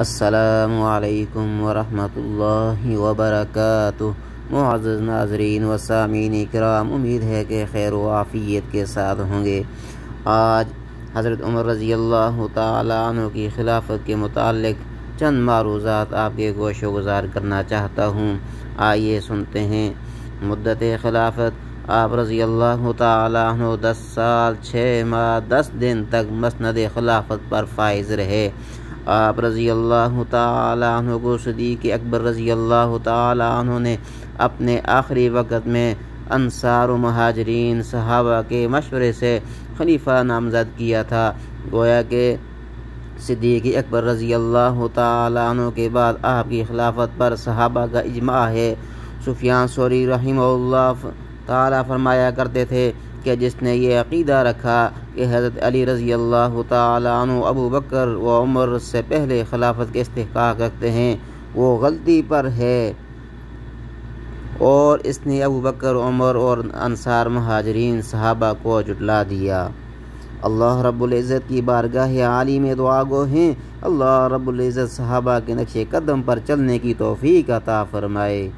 السلام علیکم ورحمۃ اللہ وبرکاتہ۔ معزز ناظرین و سامعین کرام، امید ہے کہ خیر و عافیت کے ساتھ ہوں گے۔ آج حضرت عمر رضی اللہ تعالیٰ عنہ کی خلافت کے متعلق چند معروضات آپ کے گوش و گزار کرنا چاہتا ہوں۔ آئیے سنتے ہیں۔ مدت خلافت آپ رضی اللہ تعالیٰ عنہ 10 سال 6 ماہ 10 دن تک مسند خلافت پر فائز رہے۔ آپ رضی اللہ تعالیٰ عنہ کو صدیق اکبر رضی اللہ تعالیٰ عنہ نے اپنے آخری وقت میں انصار و مہاجرین صحابہ کے مشورے سے خلیفہ نامزد کیا تھا۔ گویا کہ صدیق اکبر رضی اللہ تعالیٰ عنہ کے بعد آپ کی خلافت پر صحابہ کا اجماع ہے۔ سفیان ثوری رحمہ اللہ تعالیٰ فرمایا کرتے تھے کہ جس نے یہ عقیدہ رکھا کہ حضرت علی رضی اللہ تعالیٰ عنہ ابو بکر و عمر سے پہلے خلافت کے استحقاق رکھتے ہیں، وہ غلطی پر ہے، اور اس نے ابو بکر، عمر اور انصار مہاجرین صحابہ کو جھٹلا دیا۔ اللہ رب العزت کی بارگاہ عالی میں دعا گو ہیں، اللہ رب العزت صحابہ کے نقش قدم پر چلنے کی توفیق عطا فرمائے۔